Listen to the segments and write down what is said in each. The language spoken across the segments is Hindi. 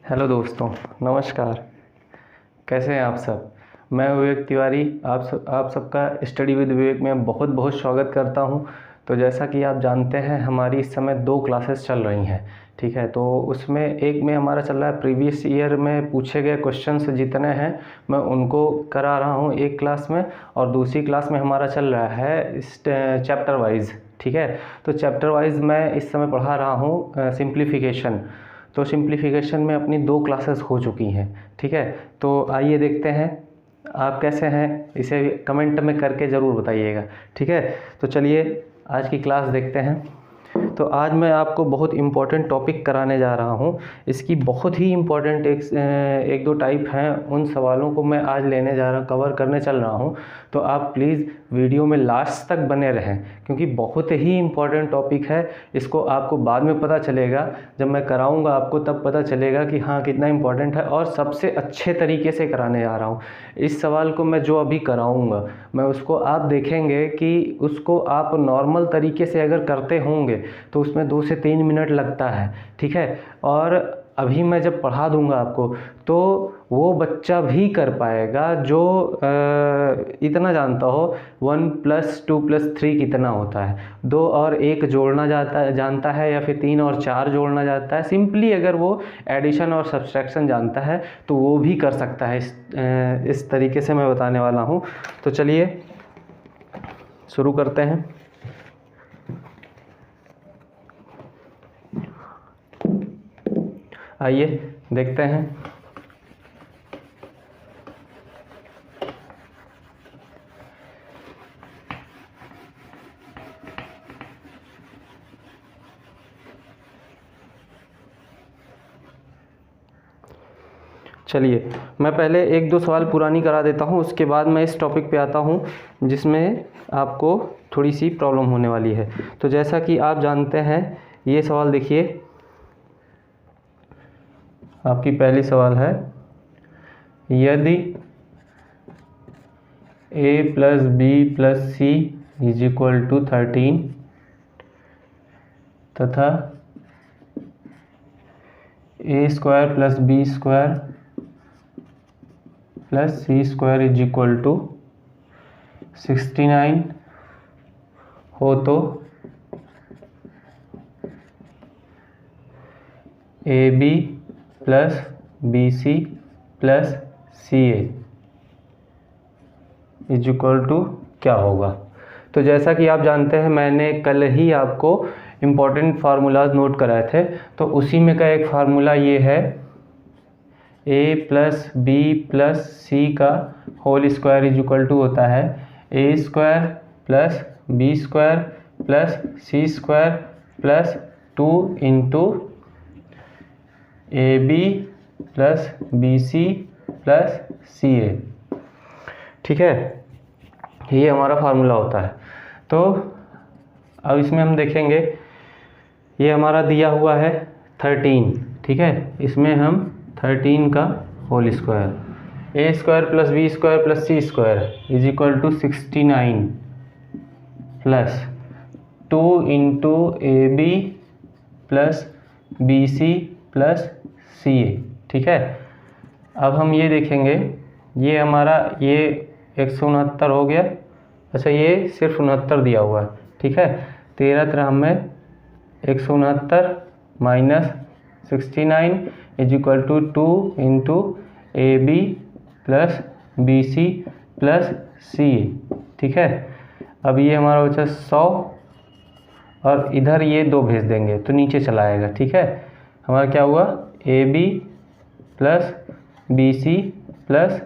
हेलो दोस्तों, नमस्कार। कैसे हैं आप सब। मैं विवेक तिवारी आप सबका स्टडी विद विवेक में बहुत बहुत स्वागत करता हूं। तो जैसा कि आप जानते हैं, हमारी इस समय 2 क्लासेस चल रही हैं, ठीक है। तो उसमें एक में हमारा चल रहा है प्रीवियस ईयर में पूछे गए क्वेश्चंस जितने हैं मैं उनको करा रहा हूं एक क्लास में, और दूसरी क्लास में हमारा चल रहा है चैप्टर वाइज, ठीक है। तो चैप्टर वाइज मैं इस समय पढ़ा रहा हूं सिंप्लीफिकेशन। तो सिंप्लीफिकेशन में अपनी 2 क्लासेस हो चुकी हैं, ठीक है। तो आइए देखते हैं आप कैसे हैं, इसे कमेंट में करके ज़रूर बताइएगा, ठीक है। तो चलिए आज की क्लास देखते हैं। तो आज मैं आपको बहुत इम्पोर्टेंट टॉपिक कराने जा रहा हूँ। इसकी बहुत ही इम्पोर्टेंट एक दो टाइप हैं, उन सवालों को मैं आज लेने जा रहा कवर करने चल रहा हूँ। तो आप प्लीज़ वीडियो में लास्ट तक बने रहें, क्योंकि बहुत ही इम्पोर्टेंट टॉपिक है। इसको आपको बाद में पता चलेगा, जब मैं कराऊंगा आपको तब पता चलेगा कि हाँ कितना इम्पोर्टेंट है, और सबसे अच्छे तरीके से कराने जा रहा हूँ। इस सवाल को मैं जो अभी कराऊंगा मैं उसको आप देखेंगे कि उसको आप नॉर्मल तरीके से अगर करते होंगे तो उसमें 2 से 3 मिनट लगता है, ठीक है। और अभी मैं जब पढ़ा दूंगा आपको तो वो बच्चा भी कर पाएगा जो इतना जानता हो 1 + 2 + 3 कितना होता है, 2 और 1 जोड़ना जानता है, या फिर 3 और 4 जोड़ना जानता है। सिंपली अगर वो एडिशन और सब्सट्रैक्शन जानता है तो वो भी कर सकता है। इस तरीके से मैं बताने वाला हूँ। तो चलिए शुरू करते हैं। आइए देखते हैं। चलिए मैं पहले 1-2 सवाल पुरानी करा देता हूँ, उसके बाद मैं इस टॉपिक पे आता हूँ जिसमें आपको थोड़ी सी प्रॉब्लम होने वाली है। तो जैसा कि आप जानते हैं, ये सवाल देखिए, आपकी पहली सवाल है, यदि a + b + c = 13 तथा a² + b² + c² = 69 हो तो AB + BC + CA = क्या होगा। तो जैसा कि आप जानते हैं, मैंने कल ही आपको इम्पॉर्टेंट फार्मूलाज नोट कराए थे। तो उसी में का एक फार्मूला ये है, a + b + c का होल स्क्वायर = होता है a² + b² + c² + 2 × AB + BC + CA, ठीक है। ये हमारा फार्मूला होता है। तो अब इसमें हम देखेंगे, ये हमारा दिया हुआ है 13, ठीक है। इसमें हम 13 का whole square, a² + b² + c² = 69 plus 2 × AB + BC + CA, ठीक है। अब हम ये देखेंगे, ये हमारा ये 169 हो गया। अच्छा, ये सिर्फ 69 दिया हुआ है, ठीक है। 13 में 169 - 69 = 2 × AB + BC + CA, ठीक है। अब ये हमारा बचा 100, और इधर ये 2 भेज देंगे तो नीचे चला आएगा, ठीक है। हमारा क्या हुआ, AB + BC +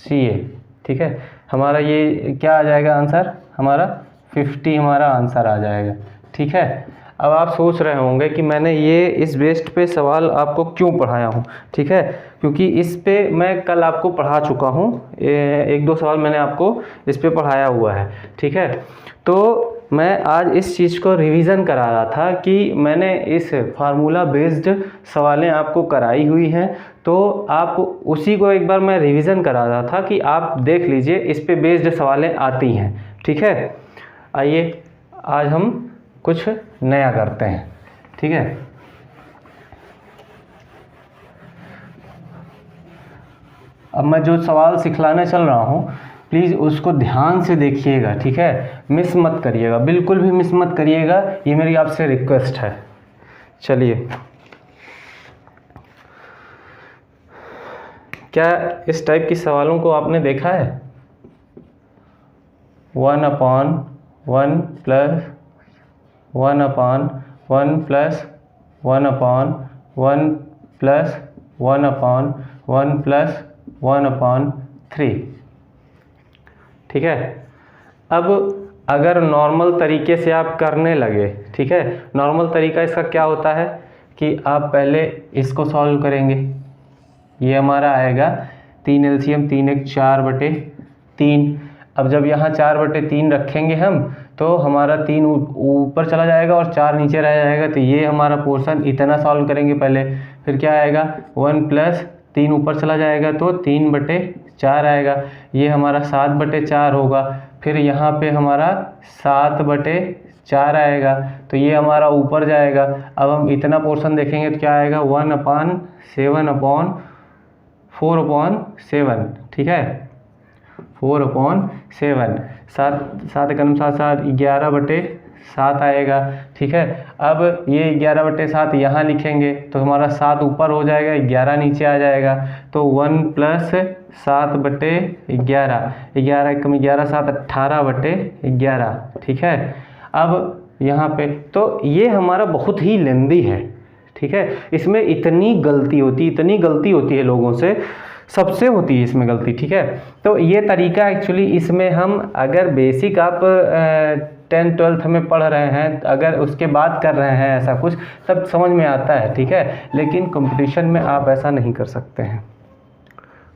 CA, ठीक है। हमारा ये क्या आ जाएगा आंसर, हमारा 50 हमारा आंसर आ जाएगा, ठीक है। अब आप सोच रहे होंगे कि मैंने ये इस बेस्ड पे सवाल आपको क्यों पढ़ाया हूँ, ठीक है। क्योंकि इस पे मैं कल आपको पढ़ा चुका हूँ, 1-2 सवाल मैंने आपको इस पे पढ़ाया हुआ है, ठीक है। तो मैं आज इस चीज़ को रिवीजन करा रहा था कि मैंने इस फार्मूला बेस्ड सवालें आपको कराई हुई हैं, तो आप उसी को एक बार मैं रिवीजन करा रहा था कि आप देख लीजिए इस पे बेस्ड सवालें आती हैं, ठीक है। आइए आज हम कुछ नया करते हैं, ठीक है। अब मैं जो सवाल सिखलाने चल रहा हूँ प्लीज़ उसको ध्यान से देखिएगा, ठीक है, मिस मत करिएगा, बिल्कुल भी मिस मत करिएगा, ये मेरी आपसे रिक्वेस्ट है। चलिए, क्या इस टाइप की सवालों को आपने देखा है? 1/1 प्लस 1/1 प्लस 1/1 प्लस 1/1 प्लस 1/3, ठीक है। अब अगर नॉर्मल तरीके से आप करने लगे, ठीक है, नॉर्मल तरीका इसका क्या होता है कि आप पहले इसको सॉल्व करेंगे, ये हमारा आएगा 3 LCM 3 1 4/3। अब जब यहाँ 4/3 रखेंगे हम तो हमारा 3 ऊपर चला जाएगा और 4 नीचे रह जाएगा, तो ये हमारा पोर्शन इतना सॉल्व करेंगे पहले, फिर क्या आएगा 1 प्लस 3 ऊपर चला जाएगा तो 3/4 आएगा, ये हमारा 7/4 होगा, फिर यहाँ पे हमारा 7/4 आएगा, तो ये हमारा ऊपर जाएगा। अब हम इतना पोर्शन देखेंगे तो क्या आएगा 1/7/4/7, ठीक है, 4/7, 7 के अनुसार 7 11/7 आएगा, ठीक है। अब ये 11/7 यहाँ लिखेंगे तो हमारा 7 ऊपर हो जाएगा, 11 नीचे आ जाएगा, तो 1 प्लस 7/11, 11 कम 11 7 18/11, ठीक है। अब यहाँ पे तो ये हमारा बहुत ही लेंदी है, ठीक है, इसमें इतनी गलती होती है लोगों से, सबसे होती है इसमें गलती, ठीक है। तो ये तरीका एक्चुअली इसमें हम अगर बेसिक आप 10th 12th में पढ़ रहे हैं, अगर उसके बाद कर रहे हैं ऐसा कुछ, तब समझ में आता है, ठीक है, लेकिन कंपटीशन में आप ऐसा नहीं कर सकते हैं,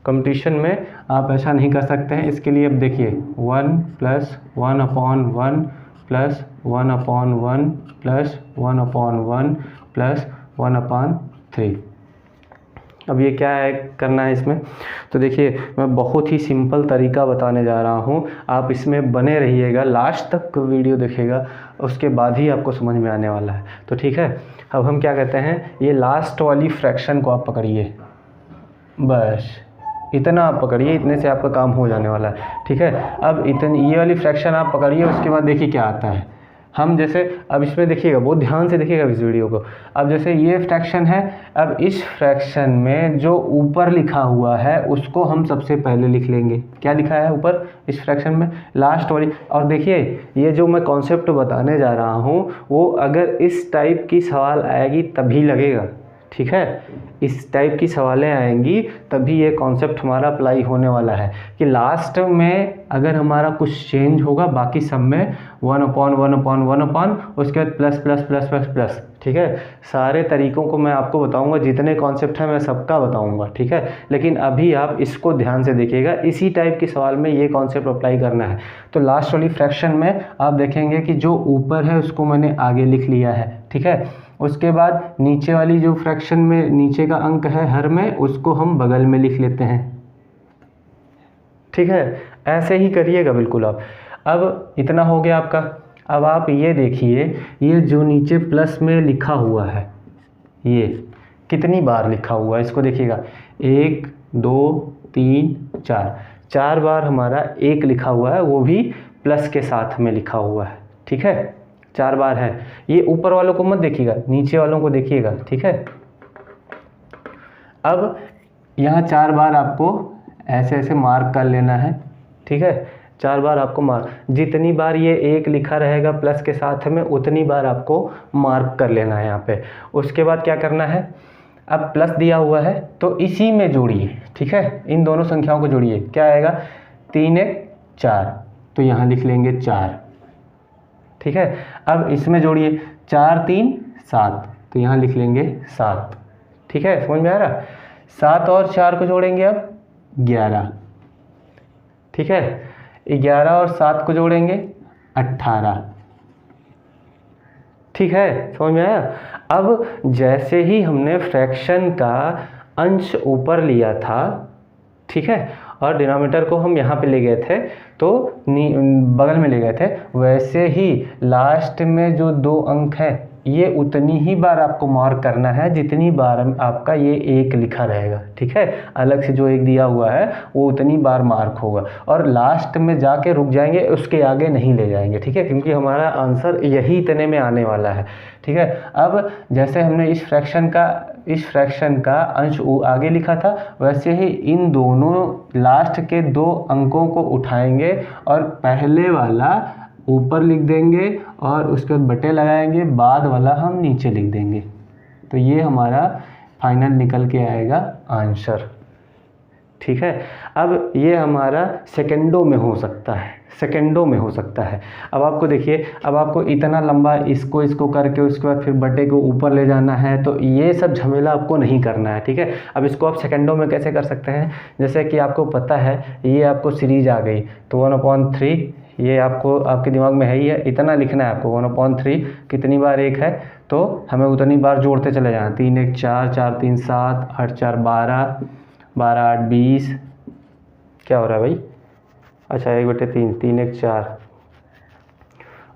कंपटीशन में आप ऐसा नहीं कर सकते हैं। इसके लिए अब देखिए 1 प्लस 1/1 प्लस 1/1 प्लस 1/1 प्लस 1/3। अब ये क्या है करना है इसमें, तो देखिए मैं बहुत ही सिंपल तरीका बताने जा रहा हूँ, आप इसमें बने रहिएगा, लास्ट तक वीडियो देखिएगा, उसके बाद ही आपको समझ में आने वाला है। तो ठीक है, अब हम क्या कहते हैं, ये लास्ट वाली फ्रैक्शन को आप पकड़िए, बस इतना आप पकड़िए, इतने से आपका काम हो जाने वाला है, ठीक है। अब इतनी ये वाली फ्रैक्शन आप पकड़िए, उसके बाद देखिए क्या आता है। हम जैसे अब इसमें देखिएगा, बहुत ध्यान से देखिएगा इस वीडियो को। अब जैसे ये फ्रैक्शन है, अब इस फ्रैक्शन में जो ऊपर लिखा हुआ है उसको हम सबसे पहले लिख लेंगे। क्या लिखा है ऊपर इस फ्रैक्शन में, लास्ट वाली। और देखिए ये जो मैं कॉन्सेप्ट बताने जा रहा हूँ वो अगर इस टाइप की सवाल आएगी तभी लगेगा, ठीक है, इस टाइप की सवालें आएंगी तभी ये कॉन्सेप्ट हमारा अप्लाई होने वाला है कि लास्ट में अगर हमारा कुछ चेंज होगा, बाकी सब में 1/1/1, उसके बाद plus plus plus plus plus, ठीक है। सारे तरीकों को मैं आपको बताऊंगा, जितने कॉन्सेप्ट हैं मैं सबका बताऊंगा, ठीक है। लेकिन अभी आप इसको ध्यान से देखिएगा, इसी टाइप के सवाल में ये कॉन्सेप्ट अप्लाई करना है। तो लास्ट वाली फ्रैक्शन में आप देखेंगे कि जो ऊपर है उसको मैंने आगे लिख लिया है, ठीक है। उसके बाद नीचे वाली जो फ्रैक्शन में नीचे का अंक है हर में, उसको हम बगल में लिख लेते हैं, ठीक है। ऐसे ही करिएगा बिल्कुल आप। अब इतना हो गया आपका। अब आप ये देखिए, ये जो नीचे प्लस में लिखा हुआ है ये कितनी बार लिखा हुआ है, इसको देखिएगा, 1 2 3 4, 4 बार हमारा 1 लिखा हुआ है, वो भी प्लस के साथ में लिखा हुआ है, ठीक है, 4 बार है। ये ऊपर वालों को मत देखिएगा, नीचे वालों को देखिएगा, ठीक है। अब यहाँ 4 बार आपको ऐसे ऐसे मार्क कर लेना है, ठीक है, 4 बार आपको मार्क, जितनी बार ये 1 लिखा रहेगा प्लस के साथ में उतनी बार आपको मार्क कर लेना है यहाँ पे। उसके बाद क्या करना है, अब प्लस दिया हुआ है तो इसी में जोड़िए, ठीक है, इन दोनों संख्याओं को जोड़िए। क्या आएगा, 3 1 4, तो यहाँ लिख लेंगे 4, ठीक है। अब इसमें जोड़िए, 4 3 7, तो यहाँ लिख लेंगे 7, ठीक है, समझ में आ रहा। 7 और 4 को जोड़ेंगे अब 11, ठीक है, 11 और 7 को जोड़ेंगे 18, ठीक है, समझ में आया। अब जैसे ही हमने फ्रैक्शन का अंश ऊपर लिया था, ठीक है, और डिनोमिनेटर को हम यहाँ पे ले गए थे तो बगल में ले गए थे, वैसे ही लास्ट में जो 2 अंक हैं ये उतनी ही बार आपको मार्क करना है जितनी बार आपका ये 1 लिखा रहेगा, ठीक है। अलग से जो 1 दिया हुआ है वो उतनी बार मार्क होगा, और लास्ट में जाके रुक जाएंगे, उसके आगे नहीं ले जाएंगे, ठीक है, क्योंकि हमारा आंसर यही इतने में आने वाला है, ठीक है। अब जैसे हमने इस फ्रैक्शन का अंश आगे लिखा था, वैसे ही इन दोनों लास्ट के 2 अंकों को उठाएंगे और पहले वाला ऊपर लिख देंगे और उसके बाद बटे लगाएंगे, बाद वाला हम नीचे लिख देंगे। तो ये हमारा फाइनल निकल के आएगा आंसर, ठीक है। अब ये हमारा सेकंडों में हो सकता है, सेकंडों में हो सकता है। अब आपको देखिए, अब आपको इतना लंबा इसको करके उसके बाद फिर बटे को ऊपर ले जाना है, तो ये सब झमेला आपको नहीं करना है, ठीक है। अब इसको आप सेकंडों में कैसे कर सकते हैं, जैसे कि आपको पता है ये आपको सीरीज आ गई, तो 1/3 ये आपको आपके दिमाग में है ही है, इतना लिखना है आपको। 1/3 कितनी बार 1 है, तो हमें उतनी बार जोड़ते चले जाना। 3 1 4, 4 3 7, 8 4 12, 12 8 20, क्या हो रहा है भाई, अच्छा 1/3, 3 1 4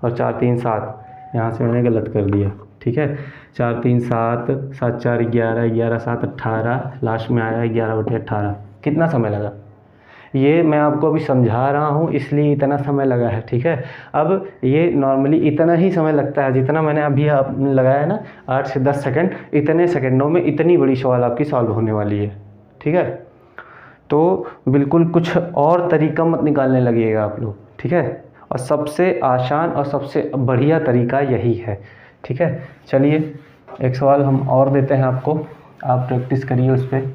और 4 3 7, यहाँ से मैंने गलत कर दिया, ठीक है। 4 3 7, 7 4 11, 11 7 18, लास्ट में आया 11/18। कितना समय लगा, ये मैं आपको अभी समझा रहा हूँ इसलिए इतना समय लगा है, ठीक है। अब ये नॉर्मली इतना ही समय लगता है जितना मैंने अभी आप लगाया है ना, 8 से 10 सेकंड, इतने सेकंडों में इतनी बड़ी सवाल आपकी सॉल्व होने वाली है, ठीक है। तो बिल्कुल कुछ और तरीका मत निकालने लगिएगा आप लोग, ठीक है। और सबसे आसान और सबसे बढ़िया तरीका यही है, ठीक है। चलिए एक सवाल हम और देते हैं आपको, आप प्रैक्टिस करिए उस पर।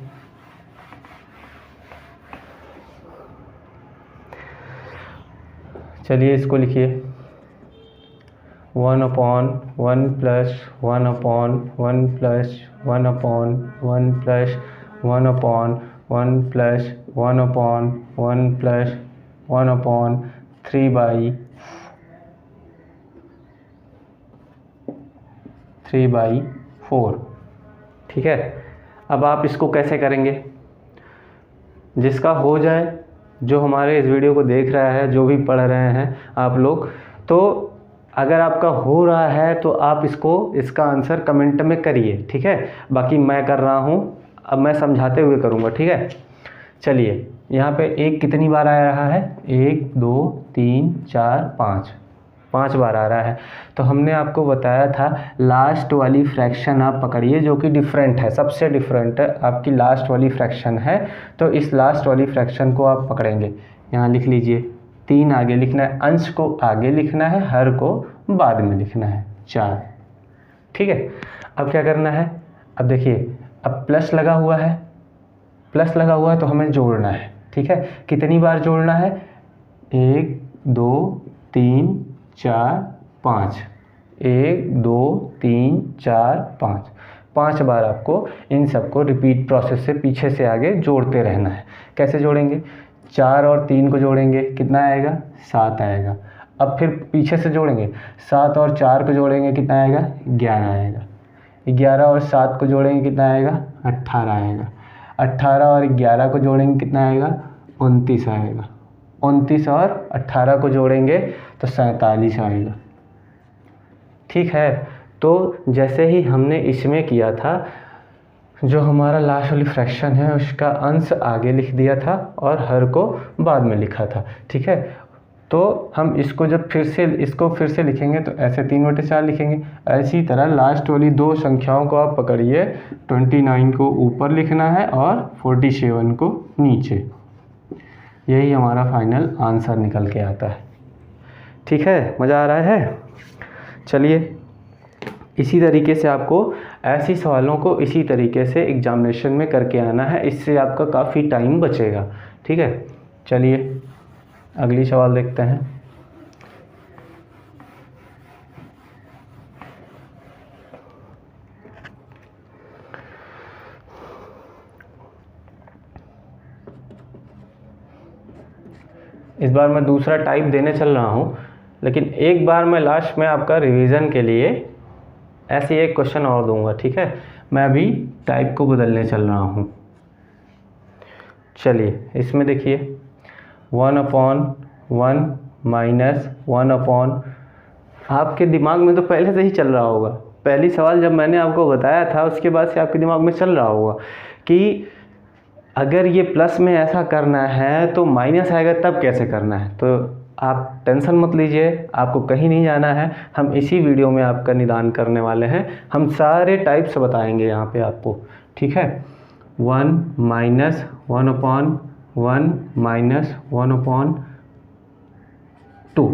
चलिए इसको लिखिए, 1/1 plus 1/1 plus 1/1 plus 1/1 plus 1/1 plus 1/3/4, ठीक है। अब आप इसको कैसे करेंगे, जिसका हो जाए, जो हमारे इस वीडियो को देख रहा है, जो भी पढ़ रहे हैं आप लोग, तो अगर आपका हो रहा है तो आप इसका आंसर कमेंट में करिए, ठीक है। बाकी मैं कर रहा हूँ, अब मैं समझाते हुए करूँगा, ठीक है। चलिए यहाँ पे 1 कितनी बार आ रहा है, 1 2 3 4 5 बार आ रहा है। तो हमने आपको बताया था लास्ट वाली फ्रैक्शन आप पकड़िए, जो कि डिफरेंट है, सबसे डिफरेंट आपकी लास्ट वाली फ्रैक्शन है। तो इस लास्ट वाली फ्रैक्शन को आप पकड़ेंगे, यहाँ लिख लीजिए, 3 आगे लिखना है, अंश को आगे लिखना है, हर को बाद में लिखना है, 4, ठीक है। अब क्या करना है, अब देखिए, अब प्लस लगा हुआ है, तो हमें जोड़ना है, ठीक है। कितनी बार जोड़ना है, 1 2 3 4 5, 1 2 3 4 5, 5 बार आपको इन सबको रिपीट प्रोसेस से पीछे से आगे जोड़ते रहना है। कैसे जोड़ेंगे, 4 और 3 को जोड़ेंगे, कितना आएगा, 7 आएगा। अब फिर पीछे से जोड़ेंगे, 7 और 4 को जोड़ेंगे, कितना आएगा, 11 आएगा। 11 और 7 को जोड़ेंगे, कितना आएगा, 18 आएगा। 18 और 11 को जोड़ेंगे, कितना आएगा, 29 आएगा। 29 और 18 को जोड़ेंगे तो 47 आएगा, ठीक है। तो जैसे ही हमने इसमें किया था, जो हमारा लास्ट वाली फ्रैक्शन है उसका अंश आगे लिख दिया था और हर को बाद में लिखा था, ठीक है। तो हम इसको जब फिर से लिखेंगे तो ऐसे 3/4 लिखेंगे। ऐसी तरह लास्ट वाली 2 संख्याओं को आप पकड़िए, 29 को ऊपर लिखना है और 47 को नीचे। यही हमारा फाइनल आंसर निकल के आता है, ठीक है। मज़ा आ रहा है। चलिए इसी तरीके से आपको ऐसी सवालों को इसी तरीके से एग्जामिनेशन में करके आना है, इससे आपका काफ़ी टाइम बचेगा, ठीक है। चलिए अगली सवाल देखते हैं। इस बार मैं दूसरा टाइप देने चल रहा हूँ, लेकिन एक बार मैं लास्ट में आपका रिवीजन के लिए ऐसे एक क्वेश्चन और दूंगा, ठीक है। मैं अभी टाइप को बदलने चल रहा हूँ। चलिए इसमें देखिए, 1/1 माइनस 1/, आपके दिमाग में तो पहले से ही चल रहा होगा पहली सवाल जब मैंने आपको बताया था उसके बाद से आपके दिमाग में चल रहा होगा कि अगर ये प्लस में ऐसा करना है तो माइनस आएगा तब कैसे करना है। तो आप टेंशन मत लीजिए, आपको कहीं नहीं जाना है, हम इसी वीडियो में आपका निदान करने वाले हैं। हम सारे टाइप्स बताएंगे यहाँ पे आपको, ठीक है। 1 माइनस 1/1 माइनस 1/2।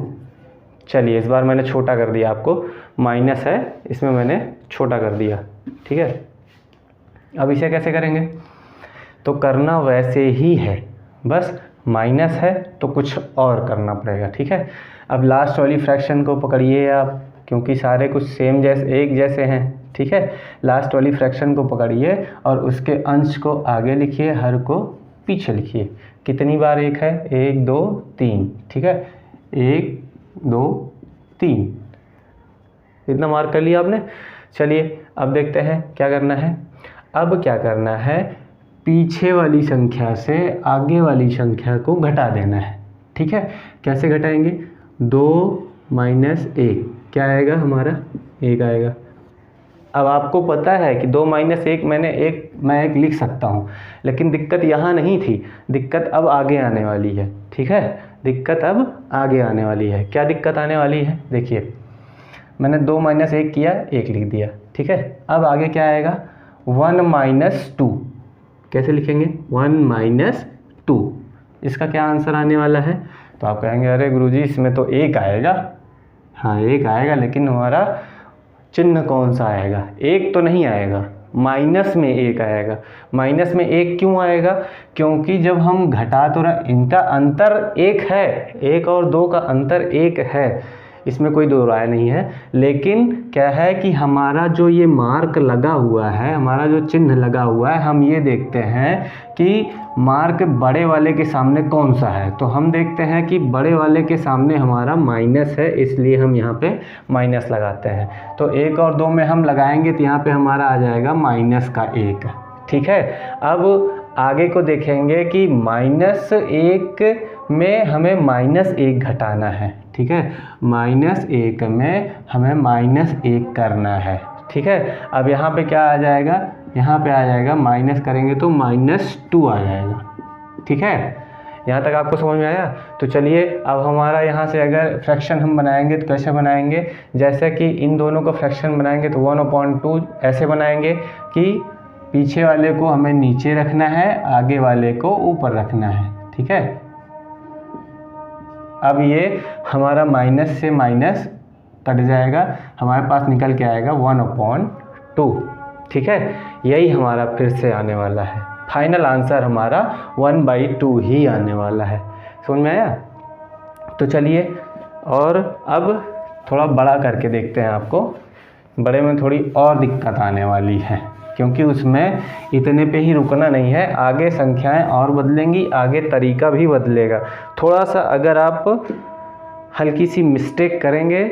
चलिए इस बार मैंने छोटा कर दिया, आपको माइनस है इसमें मैंने छोटा कर दिया, ठीक है। अब इसे कैसे करेंगे, तो करना वैसे ही है, बस माइनस है तो कुछ और करना पड़ेगा, ठीक है। अब लास्ट वाली फ्रैक्शन को पकड़िए आप, क्योंकि सारे कुछ सेम जैसे एक जैसे हैं, ठीक है। लास्ट वाली फ्रैक्शन को पकड़िए और उसके अंश को आगे लिखिए, हर को पीछे लिखिए। कितनी बार एक है, 1 2 3, ठीक है। 1 2 3 इतना मार्क कर लिया आपने। चलिए अब देखते हैं क्या करना है। अब क्या करना है, पीछे वाली संख्या से आगे वाली संख्या को घटा देना है, ठीक है। कैसे घटाएंगे, 2 माइनस 1 क्या आएगा हमारा, 1 आएगा। अब आपको पता है कि 2 माइनस 1 मैं एक लिख सकता हूँ, लेकिन दिक्कत यहाँ नहीं थी, दिक्कत अब आगे आने वाली है, ठीक है। दिक्कत अब आगे आने वाली है। क्या दिक्कत आने वाली है, देखिए मैंने 2 माइनस 1 किया, 1 लिख दिया, ठीक है। अब आगे क्या आएगा, 1 माइनस 2 कैसे लिखेंगे, 1 माइनस 2। इसका क्या आंसर आने वाला है, तो आप कहेंगे अरे गुरुजी इसमें तो 1 आएगा। हाँ 1 आएगा, लेकिन हमारा चिन्ह कौन सा आएगा, 1 तो नहीं आएगा, माइनस में 1 आएगा। माइनस में 1 क्यों आएगा, क्योंकि जब हम घटा तो रहे, इनका अंतर 1 है, 1 और 2 का अंतर 1 है, इसमें कोई दो राय नहीं है। लेकिन क्या है कि हमारा जो ये मार्क लगा हुआ है, हमारा जो चिन्ह लगा हुआ है, हम ये देखते हैं कि मार्क बड़े वाले के सामने कौन सा है। तो हम देखते हैं कि बड़े वाले के सामने हमारा माइनस है, इसलिए हम यहाँ पे माइनस लगाते हैं। तो 1 और 2 में हम लगाएंगे तो यहाँ पे हमारा आ जाएगा माइनस का 1, ठीक है। अब आगे को देखेंगे कि -1 में हमें -1 घटाना है, ठीक है। -1 में हमें -1 करना है, ठीक है। अब यहाँ पे क्या आ जाएगा, यहाँ पे आ जाएगा माइनस करेंगे तो -2 आ जाएगा, ठीक है। यहाँ तक आपको समझ में आया। तो चलिए अब हमारा यहाँ से अगर फ्रैक्शन हम बनाएंगे तो कैसे बनाएंगे, जैसे कि इन दोनों का फ्रैक्शन बनाएंगे तो 1/2 ऐसे बनाएंगे कि पीछे वाले को हमें नीचे रखना है, आगे वाले को ऊपर रखना है, ठीक है। अब ये हमारा माइनस से माइनस कट जाएगा, हमारे पास निकल के आएगा 1/2, ठीक है। यही हमारा फिर से आने वाला है, फाइनल आंसर हमारा 1/2 ही आने वाला है। समझ में आया। तो चलिए और अब थोड़ा बड़ा करके देखते हैं। आपको बड़े में थोड़ी और दिक्कत आने वाली है, क्योंकि उसमें इतने पे ही रुकना नहीं है, आगे संख्याएं और बदलेंगी, आगे तरीका भी बदलेगा। थोड़ा सा अगर आप हल्की सी मिस्टेक करेंगे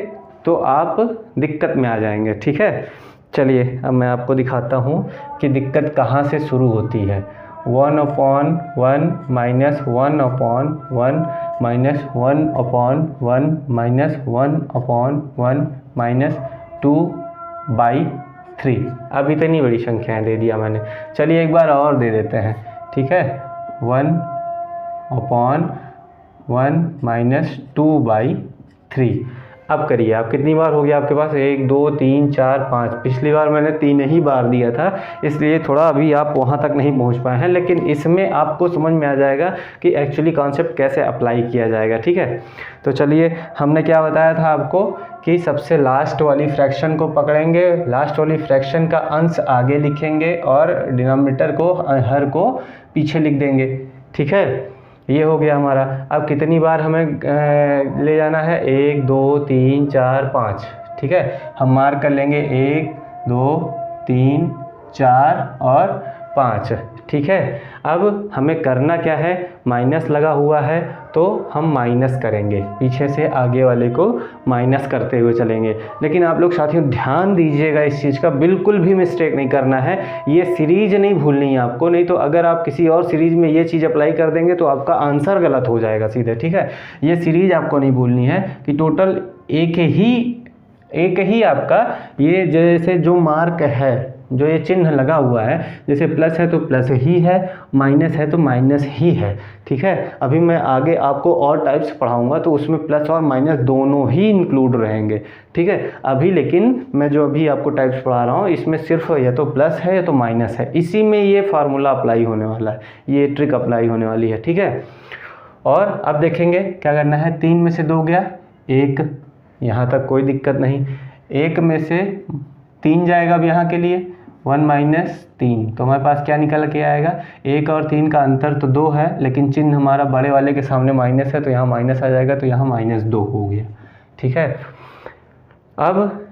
तो आप दिक्कत में आ जाएंगे, ठीक है। चलिए अब मैं आपको दिखाता हूँ कि दिक्कत कहाँ से शुरू होती है। 1/1 माइनस 1/1 माइनस 1/1 माइनस 1/1 माइनस 2/3। अब इतनी बड़ी संख्याएं दे दिया मैंने। चलिए एक बार और दे देते हैं, ठीक है। 1/1 माइनस 2/3। अब करिए आप, कितनी बार हो गया आपके पास, 1 2 3 4 5। पिछली बार मैंने 3 ही बार दिया था, इसलिए थोड़ा अभी आप वहाँ तक नहीं पहुँच पाए हैं, लेकिन इसमें आपको समझ में आ जाएगा कि एक्चुअली कॉन्सेप्ट कैसे अप्लाई किया जाएगा, ठीक है। तो चलिए हमने क्या बताया था आपको कि सबसे लास्ट वाली फ्रैक्शन को पकड़ेंगे, लास्ट वाली फ्रैक्शन का अंश आगे लिखेंगे और डिनोमिनेटर को, हर को पीछे लिख देंगे, ठीक है। ये हो गया हमारा। अब कितनी बार हमें ले जाना है, 1 2 3 4 5, ठीक है। हम मार्क कर लेंगे 1 2 3 4 और 5, ठीक है। अब हमें करना क्या है, माइनस लगा हुआ है तो हम माइनस करेंगे, पीछे से आगे वाले को माइनस करते हुए चलेंगे। लेकिन आप लोग साथियों ध्यान दीजिएगा, इस चीज़ का बिल्कुल भी मिस्टेक नहीं करना है, ये सीरीज नहीं भूलनी है आपको, नहीं तो अगर आप किसी और सीरीज में ये चीज़ अप्लाई कर देंगे तो आपका आंसर गलत हो जाएगा सीधे, ठीक है। ये सीरीज आपको नहीं भूलनी है कि टोटल एक ही एक ही आपका ये जैसे जो मार्क है, जो ये चिन्ह लगा हुआ है, जैसे प्लस है तो प्लस ही है, माइनस है तो माइनस ही है। ठीक है, अभी मैं आगे आपको और टाइप्स पढ़ाऊंगा तो उसमें प्लस और माइनस दोनों ही इंक्लूड रहेंगे। ठीक है, अभी लेकिन मैं जो अभी आपको टाइप्स पढ़ा रहा हूँ इसमें सिर्फ या तो प्लस है या तो माइनस है, इसी में ये फार्मूला अप्लाई होने वाला है, ये ट्रिक अप्लाई होने वाली है। ठीक है, और अब देखेंगे क्या करना है। 3 में से 2 गया 1, यहाँ तक कोई दिक्कत नहीं। 1 में से 3 जाएगा अब यहाँ के लिए, 1 माइनस 3, तो हमारे पास क्या निकल के आएगा। 1 और 3 का अंतर तो 2 है, लेकिन चिन्ह हमारा बड़े वाले के सामने माइनस है तो यहाँ माइनस आ जाएगा, तो यहाँ -2 हो गया। ठीक है, अब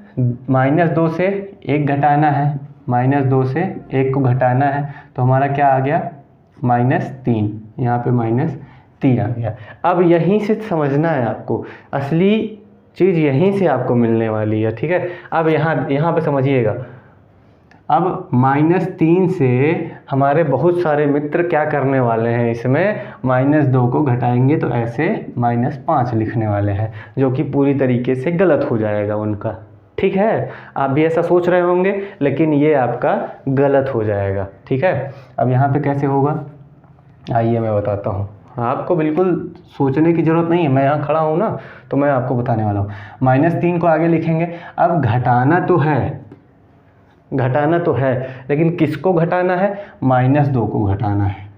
-2 से 1 घटाना है, -2 से 1 को घटाना है, तो हमारा क्या आ गया -3, यहाँ पे -3 आ गया। अब यहीं से समझना है आपको, असली चीज़ यहीं से आपको मिलने वाली है। ठीक है, अब यहाँ पे समझिएगा। अब -3 से हमारे बहुत सारे मित्र क्या करने वाले हैं, इसमें -2 को घटाएंगे तो ऐसे -5 लिखने वाले हैं, जो कि पूरी तरीके से गलत हो जाएगा उनका। ठीक है, आप भी ऐसा सोच रहे होंगे, लेकिन ये आपका गलत हो जाएगा। ठीक है, अब यहाँ पे कैसे होगा आइए मैं बताता हूँ। आपको बिल्कुल सोचने की ज़रूरत नहीं है, मैं यहाँ खड़ा हूँ ना, तो मैं आपको बताने वाला हूँ। -3 को आगे लिखेंगे। अब घटाना तो है, लेकिन किसको घटाना है, -2 को घटाना है।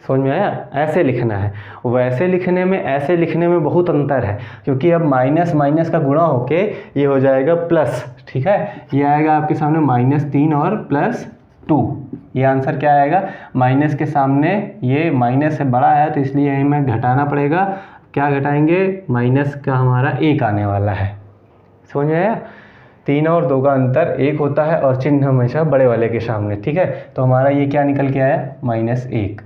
समझ में आया, ऐसे लिखना है। वैसे लिखने में ऐसे लिखने में बहुत अंतर है, क्योंकि अब माइनस माइनस का गुणा होके ये हो जाएगा प्लस। ठीक है, ये आएगा आपके सामने -3 और +2, ये आंसर क्या आएगा। माइनस के सामने ये माइनस से बड़ा है तो इसलिए यहीं में घटाना पड़ेगा। क्या घटाएंगे, माइनस का हमारा 1 आने वाला है। समझ में आया, 3 और 2 का अंतर 1 होता है और चिन्ह हमेशा बड़े वाले के सामने। ठीक है, तो हमारा ये क्या निकल के आया -1।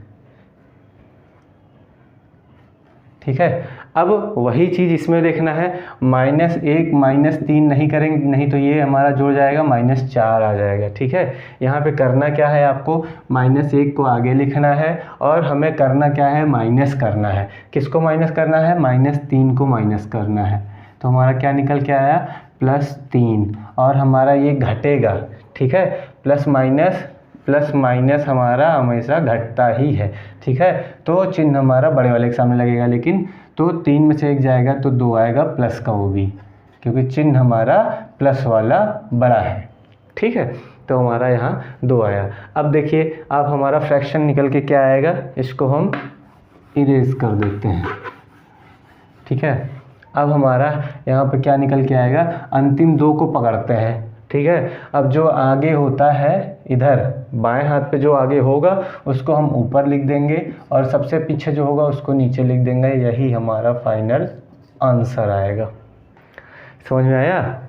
ठीक है, अब वही चीज़ इसमें देखना है। -1 -3 नहीं करेंगे, नहीं तो ये हमारा जुड़ जाएगा, -4 आ जाएगा। ठीक है, यहाँ पे करना क्या है, आपको -1 को आगे लिखना है और हमें करना क्या है, माइनस करना है। किसको माइनस करना है, -3 को माइनस करना है। तो हमारा क्या निकल के आया, +3, और हमारा ये घटेगा। ठीक है, प्लस माइनस हमारा हमेशा घटता ही है। ठीक है, तो चिन्ह हमारा बड़े वाले के सामने लगेगा, लेकिन तो 3 में से 1 जाएगा तो 2 आएगा प्लस का, वो भी क्योंकि चिन्ह हमारा प्लस वाला बड़ा है। ठीक है, तो हमारा यहाँ 2 आया। अब देखिए, अब हमारा फ्रैक्शन निकल के क्या आएगा, इसको हम इरेज कर देते हैं। ठीक है, अब हमारा यहाँ पे क्या निकल के आएगा, अंतिम 2 को पकड़ते हैं। ठीक है, अब जो आगे होता है इधर बाएं हाथ पे जो आगे होगा उसको हम ऊपर लिख देंगे और सबसे पीछे जो होगा उसको नीचे लिख देंगे। यही हमारा फाइनल आंसर आएगा। समझ में आया।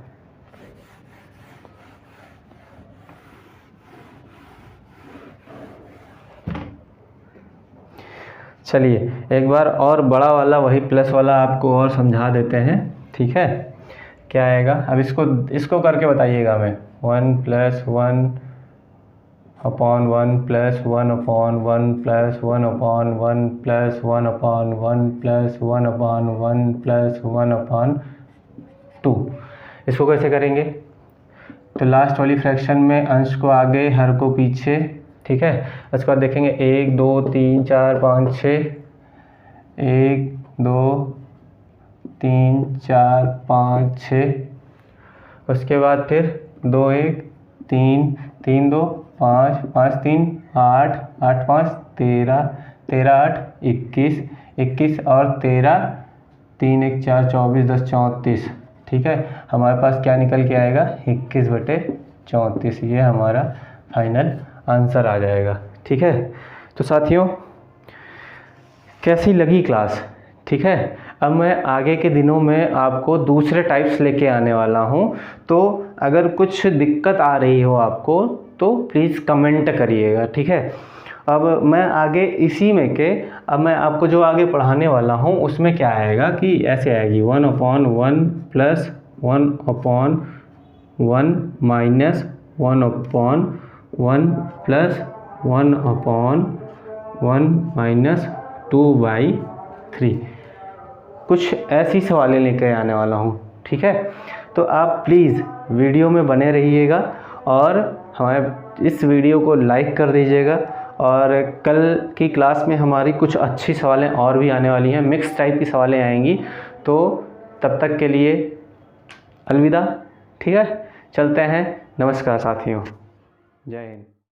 चलिए एक बार और बड़ा वाला वही प्लस वाला आपको और समझा देते हैं। ठीक है, क्या आएगा, अब इसको करके बताइएगा हमें। 1 + 1 upon 1 + 1 upon 1 + 1 upon 1 + 1 upon 1 + 1 upon 1 + 1 upon 2। इसको कैसे करेंगे, तो लास्ट वाली फ्रैक्शन में अंश को आगे हर को पीछे। ठीक है, उसके बाद देखेंगे 1 2 3 4 5 6, 1 2 3 4 5 6, उसके बाद फिर 2 1 3 3 2 5 5 3 8 8 5 13 13 8 21 21 और 13 3 1 4 24 10 34। ठीक है, हमारे पास क्या निकल के आएगा, 21/34। ये हमारा फाइनल आंसर आ जाएगा। ठीक है, तो साथियों कैसी लगी क्लास। ठीक है, अब मैं आगे के दिनों में आपको दूसरे टाइप्स लेके आने वाला हूँ, तो अगर कुछ दिक्कत आ रही हो आपको तो प्लीज़ कमेंट करिएगा। ठीक है, अब मैं आगे इसी में के अब मैं आपको जो आगे पढ़ाने वाला हूँ उसमें क्या आएगा कि ऐसे आएगी 1/1 + 1/1 माइनस 1/1 + 1/1 - 2/3। कुछ ऐसी सवालें लेकर आने वाला हूँ। ठीक है। तो आप प्लीज़ वीडियो में बने रहिएगा और हमारे इस वीडियो को लाइक कर दीजिएगा। और कल की क्लास में हमारी कुछ अच्छी सवालें और भी आने वाली हैं, मिक्स टाइप की सवालें आएंगी। तो तब तक के लिए अलविदा। ठीक है, चलते हैं। नमस्कार साथियों, जय हिंद।